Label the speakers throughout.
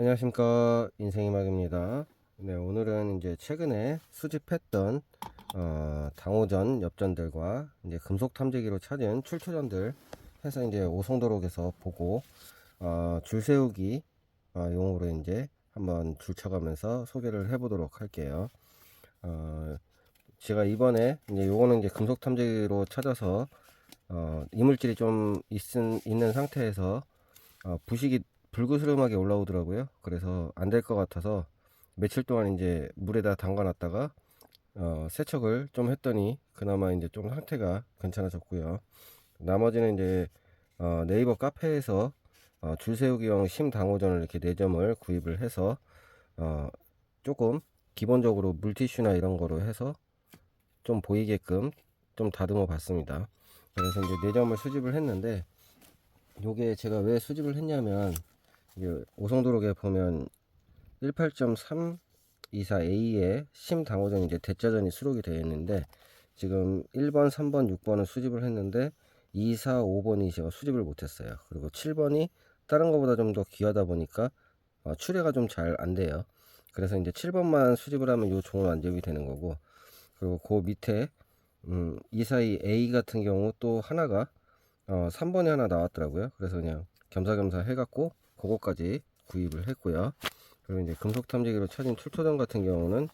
Speaker 1: 안녕하십니까, 인생이막입니다. 네, 오늘은 이제 최근에 수집했던 당호전 엽전들과 이제 금속 탐지기로 찾은 출토전들 해서 이제 오송도록에서 보고 줄 세우기 용으로 이제 한번 줄 쳐가면서 소개를 해보도록 할게요. 제가 이번에 이제 요거는 이제 금속 탐지기로 찾아서 이물질이 좀 있는 상태에서 부식이 불그스름하게 올라오더라고요. 그래서 안 될 것 같아서 며칠 동안 이제 물에다 담가 놨다가 세척을 좀 했더니 그나마 이제 좀 상태가 괜찮아졌고요. 나머지는 이제 네이버 카페에서 줄 세우기용 심당호전을 이렇게 4점을 구입을 해서 조금 기본적으로 물티슈나 이런 거로 해서 좀 보이게끔 좀 다듬어 봤습니다. 그래서 이제 4점을 수집을 했는데, 요게 제가 왜 수집을 했냐면, 오송도록에 보면 18.324A에 심당호전 이제 대자전이 수록이 되어 있는데, 지금 1번, 3번, 6번은 수집을 했는데 2, 4, 5번이 제가 수집을 못했어요. 그리고 7번이 다른 것보다 좀 더 귀하다 보니까 출애가 좀 잘 안 돼요. 그래서 이제 7번만 수집을 하면 요 종은 완접이 되는 거고, 그리고 그 밑에 242A 같은 경우 또 하나가 3번에 하나 나왔더라고요. 그래서 그냥 겸사겸사 해갖고 그거까지 구입을 했고요. 그리고 이제 금속 탐지기로 찾은 출토전 같은 경우는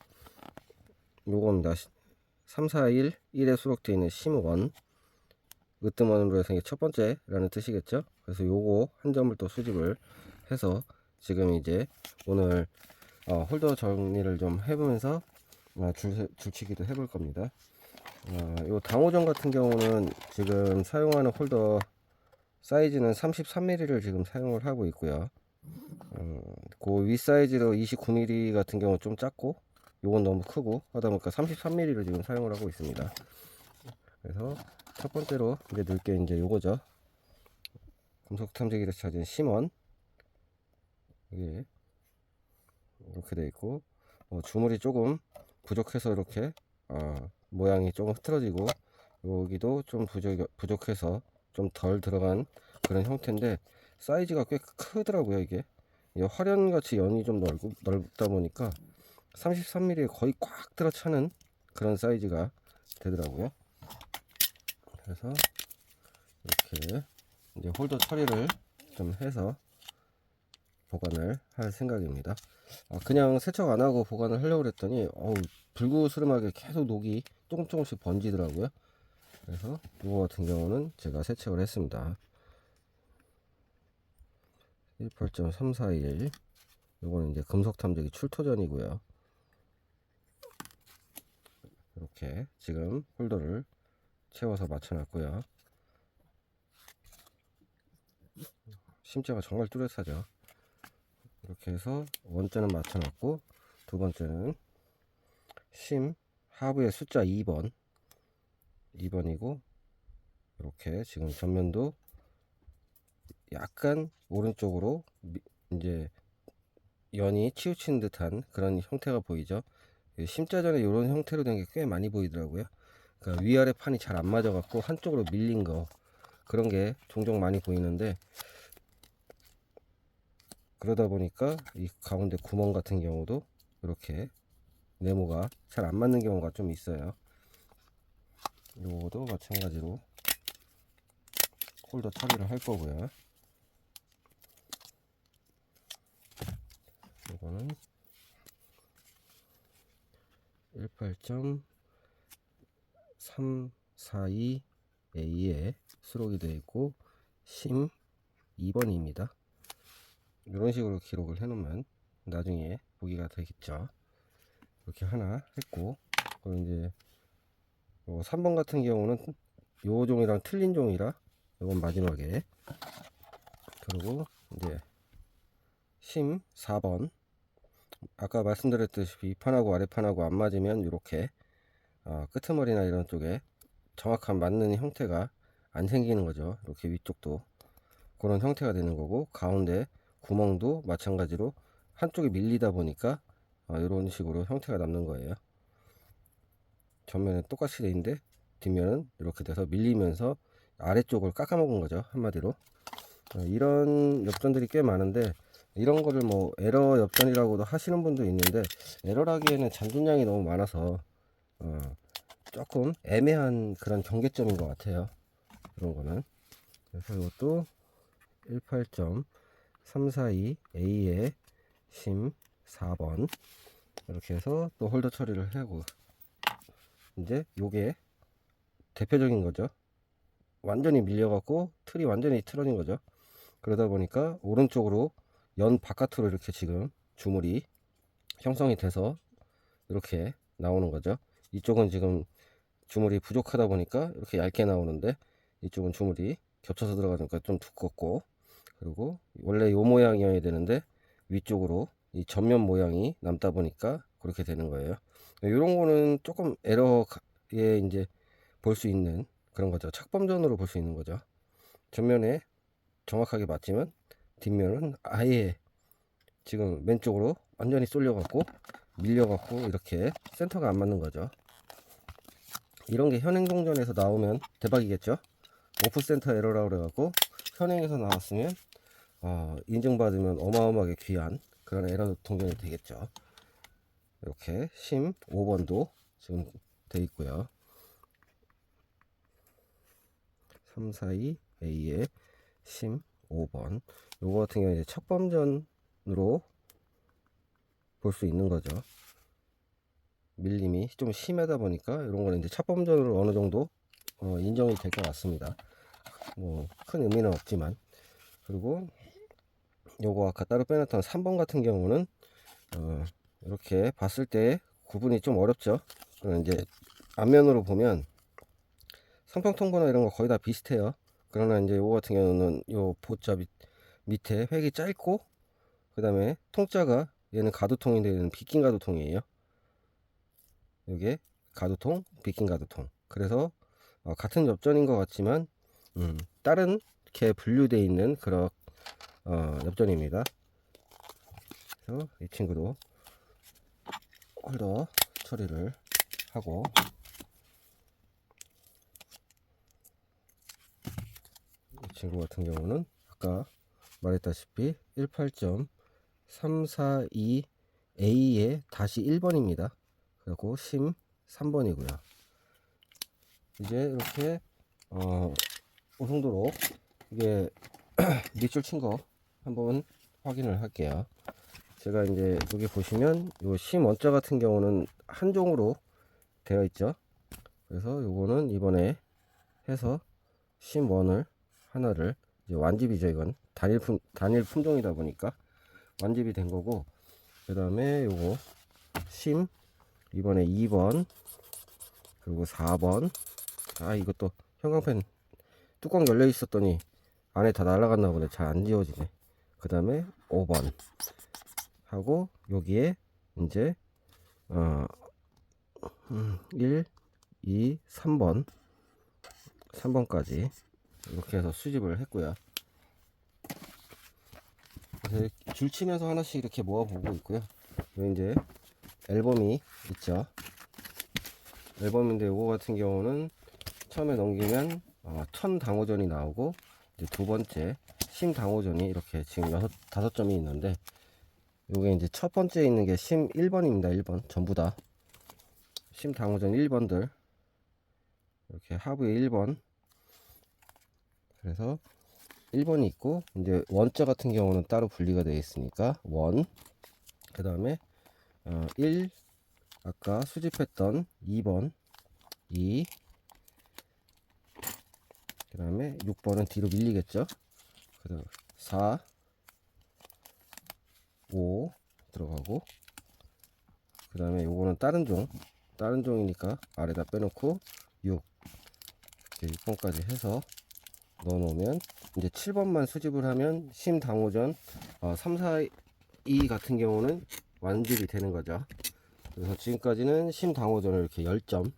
Speaker 1: 요겁니다. 341 1에 수록되어 있는 심1 으뜸원으로 해서 이게 첫 번째라는 뜻이겠죠. 그래서 요거 한 점을 또 수집을 해서 지금 이제 오늘 홀더 정리를 좀 해보면서 줄치기도 해볼 겁니다. 요 당호전 같은 경우는 지금 사용하는 홀더 사이즈는 33mm를 지금 사용을 하고 있고요. 그 윗 사이즈로 29mm 같은 경우 좀 작고, 요건 너무 크고 하다 보니까 33mm를 지금 사용을 하고 있습니다. 그래서 첫 번째로 이제 넣을 게 이제 요거죠. 금속 탐지기로 찾은 심원. 이게 이렇게 되어 있고, 주물이 조금 부족해서 이렇게 모양이 조금 흐트러지고, 여기도 좀 부족해서 좀 덜 들어간 그런 형태인데, 사이즈가 꽤 크더라고요. 이게 화련같이 연이 좀 넓다 보니까 33mm에 거의 꽉 들어차는 그런 사이즈가 되더라고요. 그래서 이렇게 이제 홀더 처리를 좀 해서 보관을 할 생각입니다. 그냥 세척 안 하고 보관을 하려고 그랬더니 불구스름하게 계속 녹이 조금씩 번지더라고요. 그래서 이거 같은 경우는 제가 세척을 했습니다. 18.341 요거는 이제 금속 탐지기 출토전이고요. 이렇게 지금 홀더를 채워서 맞춰 놨고요. 심자가 정말 뚜렷하죠. 이렇게 해서 원자는 맞춰 놨고, 두 번째는 심 하부의 숫자 2번이고, 이렇게 지금 전면도 약간 오른쪽으로 이제 연이 치우친 듯한 그런 형태가 보이죠. 심자전에 이런 형태로 된 게 꽤 많이 보이더라고요. 그러니까 위아래 판이 잘 안 맞아 갖고 한쪽으로 밀린 거, 그런 게 종종 많이 보이는데, 그러다 보니까 이 가운데 구멍 같은 경우도 이렇게 네모가 잘 안 맞는 경우가 좀 있어요. 요거도 마찬가지로 홀더 처리를 할 거고요. 이거는 18.342A에 수록이 되어 있고 심 2번입니다. 이런 식으로 기록을 해 놓으면 나중에 보기가 되겠죠. 이렇게 하나 했고, 그리고 이제 3번 같은 경우는 요 종이랑 틀린 종이라 이건 마지막에, 그리고 이제 심 4번 아까 말씀드렸듯이 위판하고 아래판하고 안 맞으면 이렇게 끄트머리나 이런 쪽에 정확한 맞는 형태가 안 생기는 거죠. 이렇게 위쪽도 그런 형태가 되는 거고, 가운데 구멍도 마찬가지로 한쪽이 밀리다 보니까 이런 식으로 형태가 남는 거예요. 전면은 똑같이 돼 있는데 뒷면은 이렇게 돼서 밀리면서 아래쪽을 깎아먹은 거죠, 한마디로. 이런 엽전들이 꽤 많은데, 이런 거를 뭐 에러 엽전이라고도 하시는 분도 있는데, 에러라기에는 잔존량이 너무 많아서 조금 애매한 그런 경계점인 것 같아요, 그런 거는. 그래서 이것도 18.342A의 심 4번 이렇게 해서 또 홀더 처리를 하고, 이제 요게 대표적인 거죠. 완전히 밀려갖고 틀이 완전히 틀어진 거죠. 그러다 보니까 오른쪽으로 연 바깥으로 이렇게 지금 주물이 형성이 돼서 이렇게 나오는 거죠. 이쪽은 지금 주물이 부족하다 보니까 이렇게 얇게 나오는데, 이쪽은 주물이 겹쳐서 들어가니까 좀 두껍고, 그리고 원래 요 모양이어야 되는데 위쪽으로 이 전면 모양이 남다 보니까 그렇게 되는 거예요. 이런 거는 조금 에러에 이제 볼 수 있는 그런 거죠. 착범전으로 볼 수 있는 거죠. 전면에 정확하게 맞지만 뒷면은 아예 지금 왼쪽으로 완전히 쏠려갖고 밀려갖고 이렇게 센터가 안 맞는 거죠. 이런 게 현행동전에서 나오면 대박이겠죠. 오프센터 에러라고 그래갖고 현행에서 나왔으면 인증받으면 어마어마하게 귀한 그런 에러 동전이 되겠죠. 이렇게 심 5번도 지금 돼 있고요. 342A의 심 5번. 요거 같은 경우에 척범전으로 볼 수 있는 거죠. 밀림이 좀 심하다 보니까 이런 거는 이제 척범전으로 어느 정도 인정이 될 것 같습니다. 뭐 큰 의미는 없지만. 그리고 요거 아까 따로 빼놨던 3번 같은 경우는 이렇게 봤을 때 구분이 좀 어렵죠. 이제 앞면으로 보면 상평통보나 이런 거 거의 다 비슷해요. 그러나 이제 요거 같은 경우는 요 보자 밑에 획이 짧고, 그 다음에 통자가 얘는 가두통인데 얘는 빗긴 가두통이에요. 이게 가두통, 빗긴 가두통. 그래서 같은 엽전인 것 같지만 다른 게 분류되어 있는 그런 엽전입니다. 그래서 이 친구도 홀더 처리를 하고, 이 친구 같은 경우는 아까 말했다시피 18.342A의 다시 1번입니다. 그리고 심 3번이고요. 이제 이렇게 오송도로 이게 밑줄 친 거 한번 확인을 할게요. 제가 이제 여기 보시면 요 심 원자 같은 경우는 한 종으로 되어 있죠. 그래서 요거는 이번에 해서 심 원을 하나를 이제 완집이죠. 이건 단일 품종이다 보니까 완집이 된 거고, 그 다음에 요거 심 이번에 2번 그리고 4번. 이것도 형광펜 뚜껑 열려 있었더니 안에 다 날아갔나 보네. 잘 안 지워지네. 그 다음에 5번 하고, 여기에 이제 1, 2, 3번까지 이렇게 해서 수집을 했고요. 그래서 줄 치면서 하나씩 이렇게 모아보고 있고요. 여기 이제 앨범이 있죠. 앨범인데 요거 같은 경우는 처음에 넘기면 1000당호전이 나오고, 이제 두 번째 심당호전이 이렇게 지금 5점이 있는데, 요게 이제 첫 번째 있는 게 심 1번입니다. 1번 전부 다 심당호전 1번들 이렇게 하부에 1번. 그래서 1번이 있고, 이제 원자 같은 경우는 따로 분리가 되어 있으니까 원, 그 다음에 1 아까 수집했던 2번 2, 그 다음에 6번은 뒤로 밀리겠죠. 그 다음 4, 5 들어가고, 그 다음에 요거는 다른 종이니까 아래다 빼놓고 6 이렇게 6번까지 해서 넣어 놓으면, 이제 7번만 수집을 하면 심당호전 3, 4, 2 같은 경우는 완집이 되는 거죠. 그래서 지금까지는 심당호전을 이렇게 10점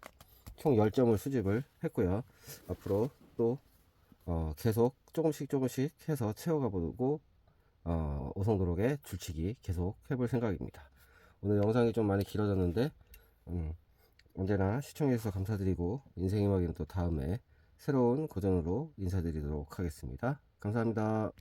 Speaker 1: 총 10점을 수집을 했고요. 앞으로 또 계속 조금씩 해서 채워가 보고 오송도록의 줄치기 계속 해볼 생각입니다. 오늘 영상이 좀 많이 길어졌는데 언제나 시청해주셔서 감사드리고, 인생의 막이는 또 다음에 새로운 고전으로 인사드리도록 하겠습니다. 감사합니다.